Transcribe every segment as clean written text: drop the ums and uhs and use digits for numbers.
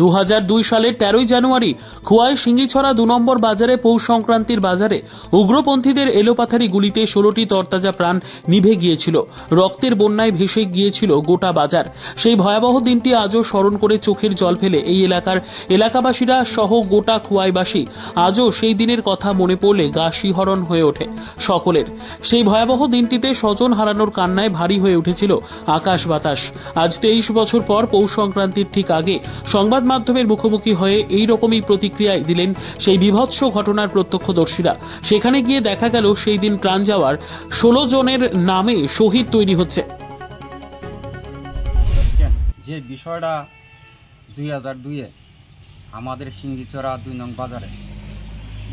2002 সালের 13 জানুয়ারি খোয়াই সিঙ্গিছড়া 2 নম্বর বাজারে পৌষ সংক্রান্তির বাজারে উগ্রপন্থীদের এলোপাথারি গুলিতে 16টি তরতাজা প্রাণ নিভে গিয়েছিল। রক্তের বন্যায় ভেসে গিয়েছিল গোটা বাজার। সেই ভয়াবহ দিনটি আজও স্মরণ করে চোখের জল ফেলে এই এলাকাবাসীরা সহ গোটা খোয়াইবাসী। আজও সেই দিনের কথা মনে পড়লে গা শিহরণ হয়ে ওঠে সকলের। সেই ভয়াবহ দিনটিতে স্বজন হারানোর কান্নায় ভারী হয়ে উঠেছিল আকাশ বাতাস। আজ 23 বছর পর পৌষ সংক্রান্তির ঠিক আগে সংবাদ মাধ্যমের মুখোমুখি হয়ে এই রকমই প্রতিক্রিয়া দিলেন সেই বিভৎস ঘটনার প্রত্যক্ষদর্শীরা। সেখানে গিয়ে দেখা গেল সেই দিন প্রাণ যাওয়ার 16 জনের নামে শহীদ তৈরি হচ্ছে। যে বিষয়টা 2002-এ আমাদের সিঙ্গিছড়া 2 নং বাজারে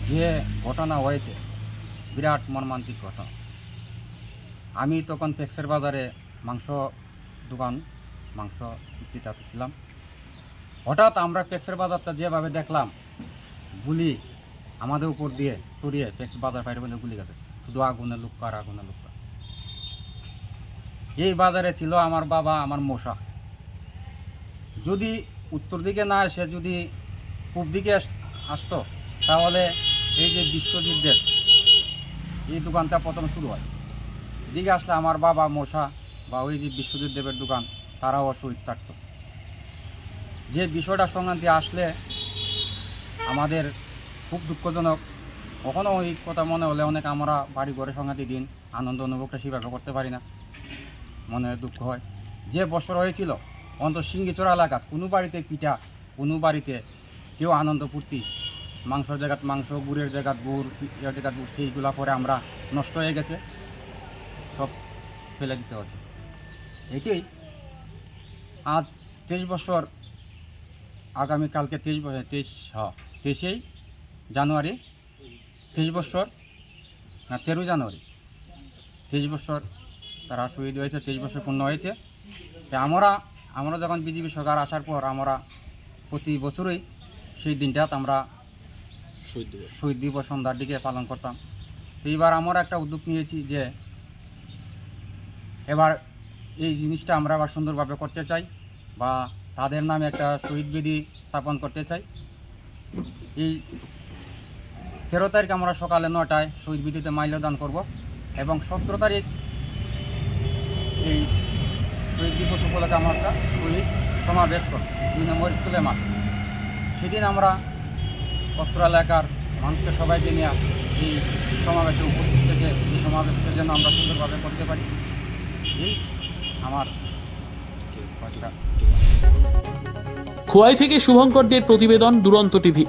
যে ঘটনা হয়েছে, বিরাট মর্মান্তিক ঘটনা। আমি তখন পেক্সের বাজারে মাংস দোকান মাংস বিক্রেতাতে ছিলাম। হঠাৎ আমরা পেক্সের বাজারটা যেভাবে দেখলাম, গুলি আমাদের উপর দিয়ে সরিয়ে পেক্স বাজার বাইরে বলে গুলি গেছে, শুধু আগুনে লুক্কা আর আগুনে লুক্কা। এই বাজারে ছিল আমার বাবা, আমার মশা। যদি উত্তর দিকে না এসে যদি পূব দিকে আসতো, তাহলে এই যে বিশ্বযুদ্ধের এই দোকানটা প্রথম শুরু হয়। এদিকে আসলে আমার বাবা, মশা বা ওই যে বিশ্বজিৎ দেবের দোকান, তারাও শহীদ থাকত। যে বিষয়টা সংক্রান্তি আসলে আমাদের খুব দুঃখজনক। কখনো ওই কথা মনে হলে অনেক আমরা বাড়ি ঘরে সংক্রান্তি দিন আনন্দ অনুভবটা সেভাবে করতে পারি না, মনে দুঃখ হয়। যে বছর হয়েছিল অন্তত সিঙ্গিছড়া এলাকাত কোনো বাড়িতে পিঠা, কোনো বাড়িতে কেউ আনন্দ ফুর্তি, মাংসর জায়গাত মাংস, গুড়ের জায়গাত গুড়, পিঠার জায়গাত গুড়, সেইগুলো পরে আমরা নষ্ট হয়ে গেছে, সব ফেলে দিতে হচ্ছে। এটাই আজ 23 বছর, আগামীকালকে 23 জানুয়ারি 23 বছর না 13 জানুয়ারি 23 বছর তারা শহীদ হয়েছে, 23 বছর পূর্ণ হয়েছে। আমরা যখন বিজেপি সরকার আসার পর আমরা প্রতি বছরই সেই দিনটাত আমরা শহীদ দিবস সন্ধ্যার দিকে পালন করতাম। তো এবার আমরা একটা উদ্যোগ নিয়েছি যে এবার এই জিনিসটা আমরা আবার সুন্দরভাবে করতে চাই, বা তাদের নামে একটা শহীদ বেদি স্থাপন করতে চাই। এই 13 তারিখ আমরা সকালে 9টায় শহীদ বেদিতে মাল্যদান করব এবং 17 তারিখ এই শহীদ দিবস উপলক্ষে আমরা একটা শহীদ সমাবেশ করব 2 নম্বর স্কুলে মাঠ। সেদিন আমরা পত্র এলাকার মানুষকে সবাইকে নিয়ে এই সমাবেশে উপস্থিত থেকে এই সমাবেশটা যেন আমরা সুন্দরভাবে করতে পারি, এই আমার খোয়াই থেকে শুভঙ্কর দের প্রতিবেদন, দুরন্ত টিভি।